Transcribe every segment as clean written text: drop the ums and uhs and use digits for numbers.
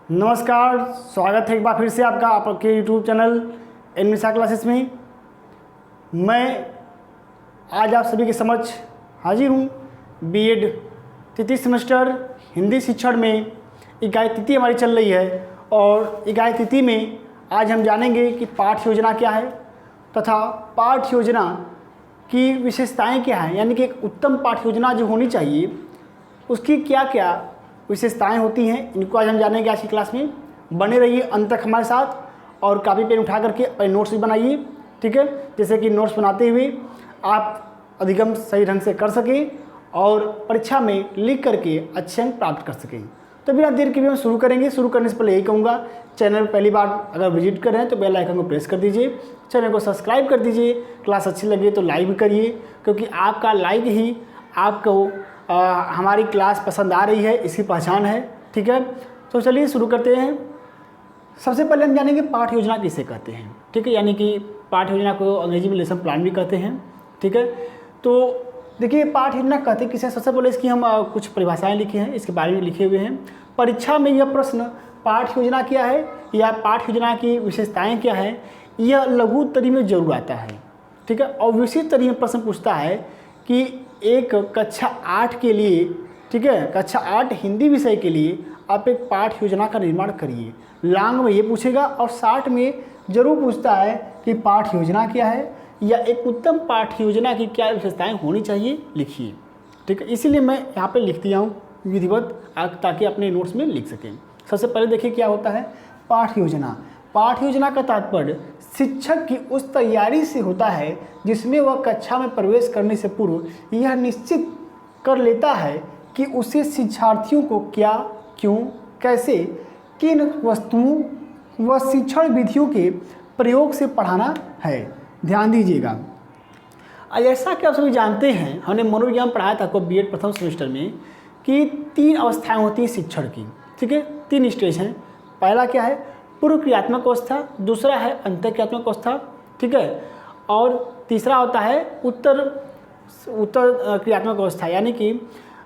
नमस्कार, स्वागत है एक बार फिर से आपका आपके यूट्यूब चैनल एनमिसा क्लासेस में। मैं आज आप सभी के समक्ष हाजिर हूँ। बीएड तृतीय सेमेस्टर हिंदी शिक्षण में इकाई तृतीय हमारी चल रही है और इकाई तृतीय में आज हम जानेंगे कि पाठ्य योजना क्या है तथा पाठ्य योजना की विशेषताएं क्या हैं, यानी कि एक उत्तम पाठ्य योजना जो होनी चाहिए उसकी क्या क्या विशेषताएं होती हैं, इनको आज हम जानेंगे आज की क्लास में। बने रहिए अंत तक हमारे साथ और कापी पेन उठा करके अपने नोट्स भी बनाइए, ठीक है, जैसे कि नोट्स बनाते हुए आप अधिगम सही ढंग से कर सकें और परीक्षा में लिख करके अच्छे अंक प्राप्त कर सकें। तो बिना देर के भी हम शुरू करेंगे। शुरू करने से पहले यही कहूँगा, चैनल पहली बार अगर विजिट कर रहे हैं तो बेल आइकन को प्रेस कर दीजिए, चैनल को सब्सक्राइब कर दीजिए, क्लास अच्छी लगे तो लाइक भी करिए, क्योंकि आपका लाइक ही आपको हमारी क्लास पसंद आ रही है इसकी पहचान है, ठीक है। तो चलिए शुरू करते हैं। सबसे पहले हम जानेंगे पाठ्य योजना किसे कहते हैं, ठीक है, यानी कि पाठ्य योजना को अंग्रेजी में लेसन प्लान भी कहते हैं, ठीक है। तो देखिए पाठ्य योजना कहते किसे, सबसे पहले इसकी हम कुछ परिभाषाएं लिखी हैं, इसके बारे में लिखे हुए हैं। परीक्षा में यह प्रश्न पाठ्य योजना क्या है या पाठ्य योजना की विशेषताएँ क्या है, यह लघु उत्तरी में जरूर आता है, ठीक है। और विशिष्ट तरी में प्रश्न पूछता है कि एक कक्षा 8 के लिए, ठीक है, कक्षा 8 हिंदी विषय के लिए आप एक पाठ्य योजना का निर्माण करिए। लॉन्ग में ये पूछेगा और शॉर्ट में जरूर पूछता है कि पाठ्य योजना क्या है या एक उत्तम पाठ्य योजना की क्या विशेषताएं होनी चाहिए, लिखिए, ठीक है। इसीलिए मैं यहाँ पे लिख दिया हूँ विधिवत, ताकि अपने नोट्स में लिख सकें। सबसे पहले देखिए क्या होता है पाठ्य योजना। पाठ्य योजना का तात्पर्य शिक्षक की उस तैयारी से होता है जिसमें वह कक्षा में प्रवेश करने से पूर्व यह निश्चित कर लेता है कि उसे शिक्षार्थियों को क्या, क्यों, कैसे, किन वस्तुओं व शिक्षण विधियों के प्रयोग से पढ़ाना है। ध्यान दीजिएगा, जैसा कि आप सभी जानते हैं, हमने मनोविज्ञान पढ़ाया था आपको बीएड प्रथम सेमेस्टर में कि 3 अवस्थाएँ होती हैं शिक्षण की, ठीक है, 3 स्टेज हैं। पहला क्या है पूर्व क्रियात्मक अवस्था, दूसरा है अंतर क्रियात्मक अवस्था, ठीक है, और तीसरा होता है उत्तर क्रियात्मक अवस्था, यानी कि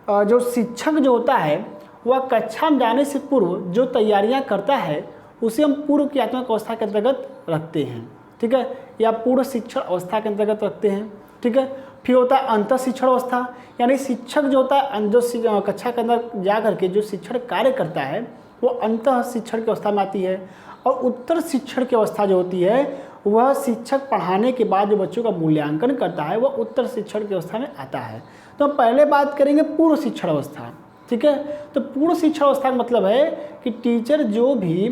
जो शिक्षक जो होता है वह कक्षा में जाने से पूर्व जो तैयारियां करता है उसे हम पूर्व क्रियात्मक अवस्था के अंतर्गत रखते हैं, ठीक है, या पूर्व शिक्षण अवस्था के अंतर्गत रखते हैं, ठीक है। फिर होता है अंतर शिक्षण अवस्था, यानी शिक्षक जो होता है जो कक्षा के अंदर जा करके जो शिक्षण कार्य करता है वो अंतः शिक्षण की अवस्था में आती है। और उत्तर शिक्षण की अवस्था जो होती है वह शिक्षक पढ़ाने के बाद जो बच्चों का मूल्यांकन करता है वह उत्तर शिक्षण की अवस्था में आता है। तो हम पहले बात करेंगे पूर्व शिक्षण अवस्था, ठीक है। तो पूर्व शिक्षण अवस्था का मतलब है कि टीचर जो भी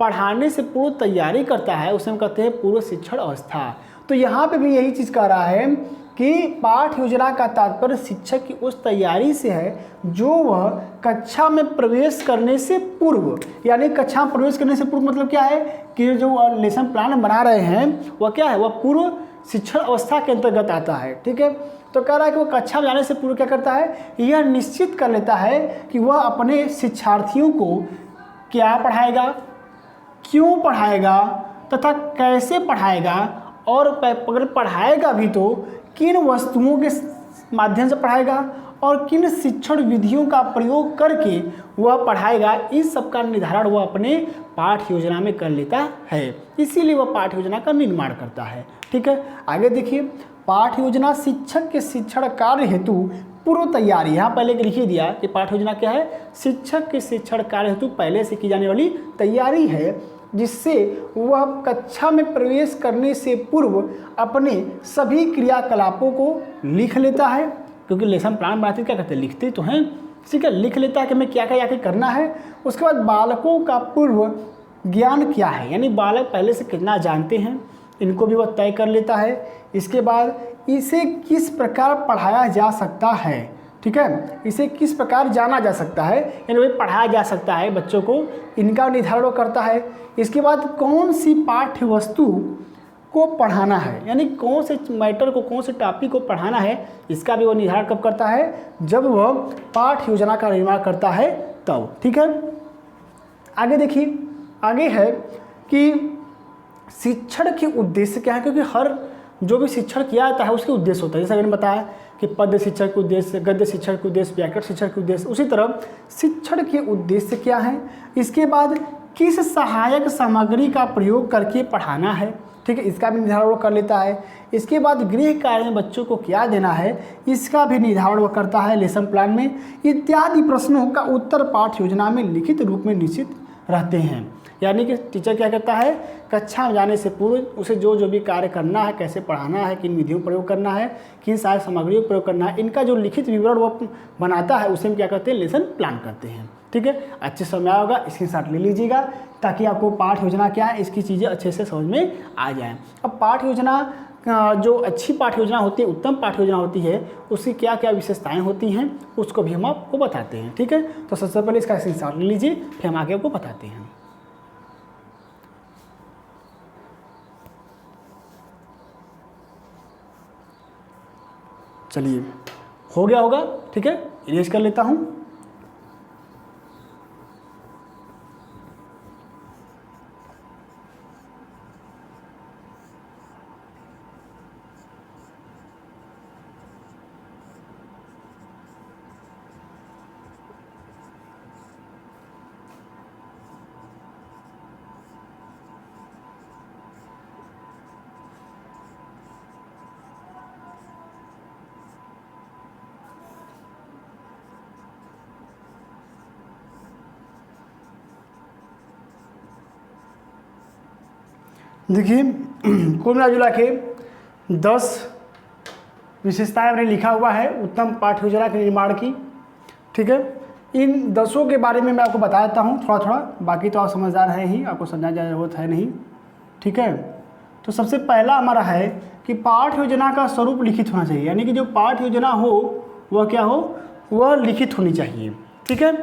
पढ़ाने से पूर्व तैयारी करता है उसे हम कहते हैं पूर्व शिक्षण अवस्था। तो यहाँ पे भी यही चीज़ कह रहा है कि पाठ्य योजना का तात्पर्य शिक्षक की उस तैयारी से है जो वह कक्षा में प्रवेश करने से पूर्व, यानी कक्षा में प्रवेश करने से पूर्व मतलब क्या है कि जो लेसन प्लान बना रहे हैं वह क्या है, वह पूर्व शिक्षण अवस्था के अंतर्गत आता है, ठीक है। तो कह रहा है कि वह कक्षा में जाने से पूर्व क्या करता है, यह निश्चित कर लेता है कि वह अपने शिक्षार्थियों को क्या पढ़ाएगा, क्यों पढ़ाएगा तथा कैसे पढ़ाएगा, और अगर पढ़ाएगा भी तो किन वस्तुओं के माध्यम से पढ़ाएगा और किन शिक्षण विधियों का प्रयोग करके वह पढ़ाएगा, इस सब का निर्धारण वह अपने पाठ्य योजना में कर लेता है। इसीलिए वह पाठ्य योजना का निर्माण करता है, ठीक है। आगे देखिए पाठ्य योजना शिक्षक के शिक्षण कार्य हेतु पूर्व तैयारी, यहाँ पहले लिख ही दिया कि पाठ्य योजना क्या है, शिक्षक के शिक्षण कार्य हेतु पहले से की जाने वाली तैयारी है जिससे वह कक्षा में प्रवेश करने से पूर्व अपने सभी क्रियाकलापों को लिख लेता है, क्योंकि लेसन प्लान बनाते क्या करते हैं, लिखते तो हैं, ठीक है, लिख लेता है कि मैं क्या क्या आगे करना है। उसके बाद बालकों का पूर्व ज्ञान क्या है, यानी बालक पहले से कितना जानते हैं इनको भी वह तय कर लेता है। इसके बाद इसे किस प्रकार पढ़ाया जा सकता है, ठीक है, इसे किस प्रकार जाना जा सकता है, यानी वही पढ़ाया जा सकता है बच्चों को, इनका निर्धारण करता है। इसके बाद कौन सी पाठ्य वस्तु को पढ़ाना है, यानी कौन से मैटर को, कौन से टॉपिक को पढ़ाना है, इसका भी वो निर्धारण कब करता है, जब वह पाठ्य योजना का निर्माण करता है तब, ठीक है। आगे देखिए, आगे है कि शिक्षण के उद्देश्य क्या है, क्योंकि हर जो भी शिक्षण किया जाता है उसके उद्देश्य होता है। जैसा मैंने बताया कि पद्य शिक्षण के उद्देश्य, गद्य शिक्षण के उद्देश्य, व्याकरण शिक्षण के उद्देश्य। उसी तरह शिक्षण के उद्देश्य क्या है, इसके बाद किस सहायक सामग्री का प्रयोग करके पढ़ाना है, ठीक है, इसका भी निर्धारण वो कर लेता है। इसके बाद गृह कार्य में बच्चों को क्या देना है, इसका भी निर्धारण वो करता है लेसन प्लान में। इत्यादि प्रश्नों का उत्तर पाठ्य योजना में लिखित रूप में निश्चित रहते हैं। यानी कि टीचर क्या करता है, कक्षा में जाने से पूर्व उसे जो जो भी कार्य करना है, कैसे पढ़ाना है, किन विधियों का प्रयोग करना है, किन सारी सामग्रियों का प्रयोग करना है, इनका जो लिखित विवरण वो बनाता है, उसे हम क्या करते हैं, लेसन प्लान करते हैं। ठीक है, अच्छे से समझ होगा, स्क्रीनशॉट ले लीजिएगा ताकि आपको पाठ्य योजना क्या है इसकी चीज़ें अच्छे से समझ में आ जाएँ। अब पाठ्य योजना जो अच्छी पाठ्य योजना होती है, उत्तम पाठ्य योजना होती है, उसकी क्या क्या विशेषताएं होती हैं उसको भी हम आपको बताते हैं। ठीक है, तो सबसे पहले इसका स्क्रीनशॉट ले लीजिए, फिर हम आगे आपको बताते हैं। चलिए, हो गया होगा, ठीक है, इरेज कर लेता हूँ। देखिए, कुल मिला के 10 विशेषताएं मैंने लिखा हुआ है उत्तम पाठ्य योजना के निर्माण की। ठीक है, इन 10 के बारे में मैं आपको बता देता हूँ थोड़ा थोड़ा, बाकी तो आप समझदार हैं ही, आपको समझाने की जरूरत है नहीं। ठीक है, तो सबसे पहला हमारा है कि पाठ्य योजना का स्वरूप लिखित होना चाहिए, यानी कि जो पाठ्य योजना हो वह क्या हो, वह लिखित होनी चाहिए। ठीक है,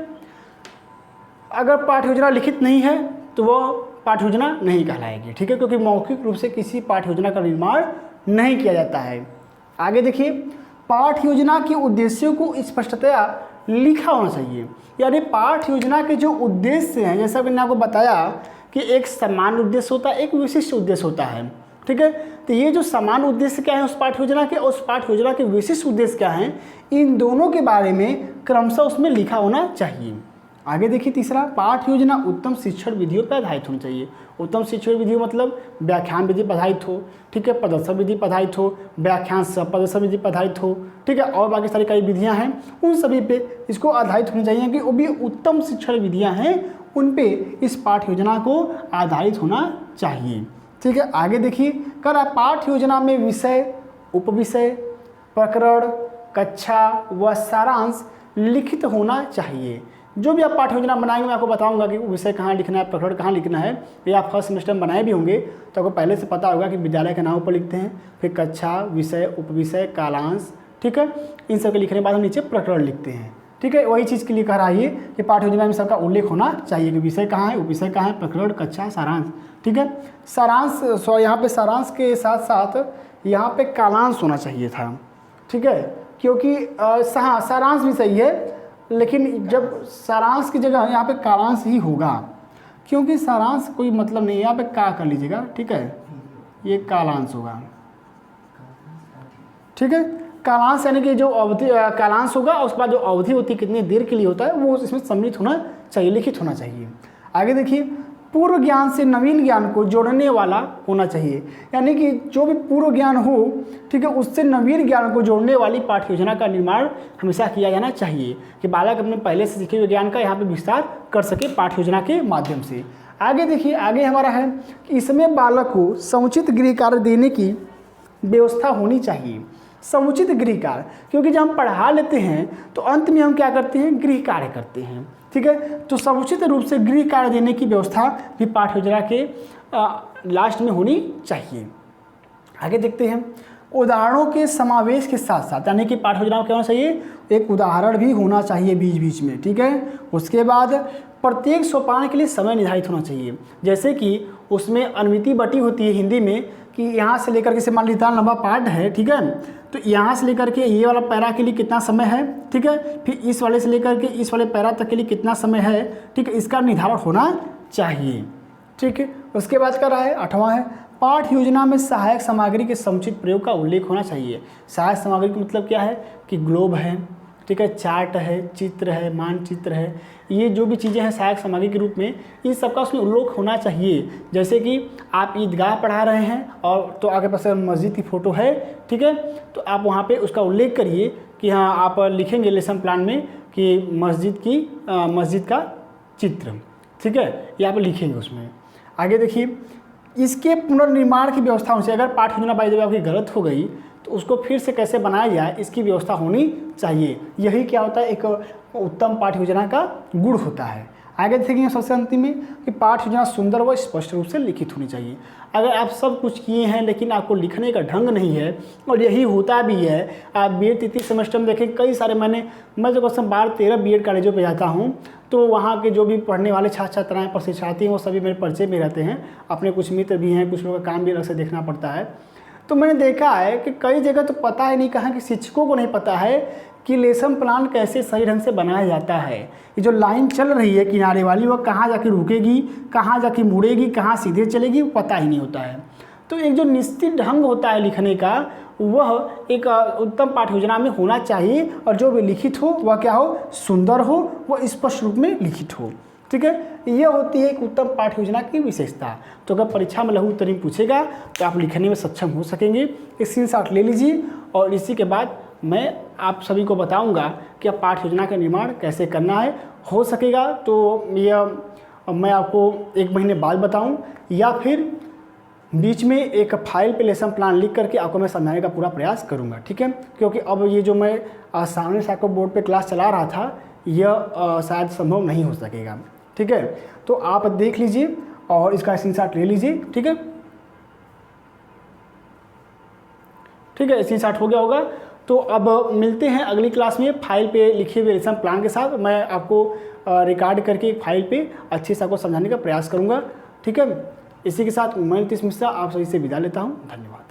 अगर पाठ्य योजना लिखित नहीं है तो वह पाठ्य योजना नहीं कहलाएगी। ठीक है, क्योंकि मौखिक रूप से किसी पाठ्य योजना का निर्माण नहीं किया जाता है। आगे देखिए, पाठ्य योजना के उद्देश्यों को स्पष्टतया लिखा होना चाहिए, यानी पाठ्य योजना के जो उद्देश्य हैं, जैसा मैंने आपको बताया कि एक सामान्य उद्देश्य होता है, एक विशिष्ट उद्देश्य होता है। ठीक है, तो ये जो सामान्य उद्देश्य क्या है उस पाठ्य योजना के, उस पाठ्य योजना के विशिष्ट उद्देश्य क्या हैं, इन दोनों के बारे में क्रमशः उसमें लिखा होना चाहिए। आगे देखिए, तीसरा, पाठ्य योजना उत्तम शिक्षण विधियों पर आधारित होनी चाहिए। उत्तम शिक्षण विधि मतलब व्याख्यान विधि पर आधारित हो, ठीक है, प्रदर्शन विधि पर आधारित हो, व्याख्यान सह प्रदर्शन विधि पर आधारित हो, ठीक है, और बाकी सारी कई विधियां हैं, उन सभी पे इसको आधारित होनी चाहिए कि वो भी उत्तम शिक्षण विधियां हैं, उन पे इस पाठ्य योजना को आधारित होना चाहिए। ठीक है, आगे देखिए, कर पाठ्य योजना में विषय, उपविषय, प्रकरण, कक्षा व सारांश लिखित होना चाहिए। जो भी आप पाठ्य योजना बनाएंगे मैं आपको बताऊंगा कि विषय कहाँ लिखना है, प्रकरण कहाँ लिखना है। ये आप फर्स्ट सेमेस्टर में बनाए भी होंगे तो आपको पहले से पता होगा कि विद्यालय के नाम पर लिखते हैं, फिर कक्षा, विषय, उपविषय, कालांश, ठीक है, इन सब के लिखने के बाद हम नीचे प्रकरण लिखते हैं। ठीक है, वही चीज़ के लिए कह रहा है कि पाठ्य योजना में सबका उल्लेख होना चाहिए कि विषय कहाँ है, उपविषय कहाँ है, प्रकरण, कक्षा, सारांश। ठीक है, सारांश, यहाँ पे सारांश के साथ साथ यहाँ पे कालांश होना चाहिए था। ठीक है, क्योंकि हाँ, सारांश भी सही है, लेकिन जब सारांश की जगह यहाँ पे कालांश ही होगा, क्योंकि सारांश कोई मतलब नहीं है, यहाँ पे का कर लीजिएगा। ठीक है, ये कालांश होगा। ठीक है, कालांश यानी कि जो अवधि कालांश होगा, उसके बाद जो अवधि होती है कितनी देर के लिए होता है वो इसमें सम्मिलित होना चाहिए, लिखित होना चाहिए। आगे देखिए, पूर्व ज्ञान से नवीन ज्ञान को जोड़ने वाला होना चाहिए, यानी कि जो भी पूर्व ज्ञान हो, ठीक है, उससे नवीन ज्ञान को जोड़ने वाली पाठ्य योजना का निर्माण हमेशा किया जाना चाहिए कि बालक अपने पहले से सीखे हुए ज्ञान का यहाँ पे विस्तार कर सके पाठ्य योजना के माध्यम से। आगे देखिए, आगे हमारा है कि इसमें बालक को समुचित गृह कार्य देने की व्यवस्था होनी चाहिए। समुचित गृह कार्य, क्योंकि जब हम पढ़ा लेते हैं तो अंत में हम क्या करते हैं, गृह कार्य करते हैं। ठीक है, तो समुचित रूप से गृह कार्य देने की व्यवस्था भी पाठ्य योजना के लास्ट में होनी चाहिए। आगे देखते हैं, उदाहरणों के समावेश के साथ साथ, यानी कि पाठ्य योजना में क्या होना चाहिए, एक उदाहरण भी होना चाहिए बीच बीच में। ठीक है, उसके बाद प्रत्येक सोपान के लिए समय निर्धारित होना चाहिए, जैसे कि उसमें अनुमिति बटी होती है हिंदी में कि यहाँ से लेकर के, मान लीजिए लंबा पार्ट है, ठीक है, तो यहाँ से लेकर के ये वाला पैरा के लिए कितना समय है, ठीक है, फिर इस वाले से लेकर के इस वाले पैरा तक के लिए कितना समय है, ठीक है, इसका निर्धारण होना चाहिए। ठीक है, उसके बाद क्या रहा है, 8वां है, पाठ योजना में सहायक सामग्री के समुचित प्रयोग का उल्लेख होना चाहिए। सहायक सामग्री का मतलब क्या है कि ग्लोब है, ठीक है, चार्ट है, चित्र है, मानचित्र है, ये जो भी चीज़ें हैं सहायक सामग्री के रूप में, इस सबका उसमें उल्लेख होना चाहिए। जैसे कि आप ईदगाह पढ़ा रहे हैं और तो आगे पास मस्जिद की फ़ोटो है, ठीक है, तो आप वहाँ पे उसका उल्लेख करिए कि हाँ, आप लिखेंगे लेसन प्लान में कि मस्जिद का चित्र, ठीक है, ये आप लिखेंगे उसमें। आगे देखिए, इसके पुनर्निर्माण की व्यवस्था होनी चाहिए। अगर पाठ योजना बाय द वे आपकी गलत हो गई तो उसको फिर से कैसे बनाया जाए, इसकी व्यवस्था होनी चाहिए। यही क्या होता है, एक उत्तम पाठ योजना का गुण होता है। आगे देखेंगे सबसे अंतिम में कि पाठ योजना सुंदर व स्पष्ट रूप से लिखित होनी चाहिए। अगर आप सब कुछ किए हैं लेकिन आपको लिखने का ढंग नहीं है, और यही होता भी है, आप बीएड तृतीय सेमेस्टर में देखें कई सारे मैं जो क्वेश्चन 12-13 बीएड कॉलेजों पे जाता हूँ तो वहाँ के जो भी पढ़ने वाले छात्र छात्राएँ प्रशिक्षार्थी हैं वो सभी मेरे परिचय में रहते हैं। अपने कुछ मित्र भी हैं, कुछ लोगों का काम भी अलग से देखना पड़ता है। तो मैंने देखा है कि कई जगह तो पता ही नहीं, कहाँ कि शिक्षकों को नहीं पता है कि लेसन प्लान कैसे सही ढंग से बनाया जाता है। ये जो लाइन चल रही है किनारे वाली, वह कहाँ जाके रुकेगी, कहाँ जाके मुड़ेगी, कहाँ सीधे चलेगी, वो पता ही नहीं होता है। तो एक जो निश्चित ढंग होता है लिखने का, वह एक उत्तम पाठ योजना में होना चाहिए, और जो भी लिखित हो वह क्या हो, सुंदर हो, वह स्पष्ट रूप में लिखित हो, ठीक है। यह होती है एक उत्तम पाठ योजना की विशेषता। तो अगर परीक्षा में लघु उत्तरीय पूछेगा तो आप लिखने में सक्षम हो सकेंगे। स्क्रीनशॉट ले लीजिए, और इसी के बाद मैं आप सभी को बताऊंगा कि आप पाठ योजना का निर्माण कैसे करना है। हो सकेगा तो यह मैं आपको 1 महीने बाद बताऊं, या फिर बीच में एक फाइल पे लेसन प्लान लिख करके आपको मैं समझाने का पूरा प्रयास करूंगा, ठीक है। क्योंकि अब ये जो मैं सामने से आपको बोर्ड पे क्लास चला रहा था, यह शायद संभव नहीं हो सकेगा, ठीक है। तो आप देख लीजिए और इसका स्क्रीनशॉट ले लीजिए, ठीक है, ठीक है, स्क्रीनशॉट हो गया होगा। तो अब मिलते हैं अगली क्लास में फाइल पे लिखे हुए लेसन प्लान के साथ। मैं आपको रिकॉर्ड करके एक फाइल पे अच्छे से आपको समझाने का प्रयास करूंगा, ठीक है। इसी के साथ मैं नीतीश मिश्रा आप सभी से विदा लेता हूं। धन्यवाद।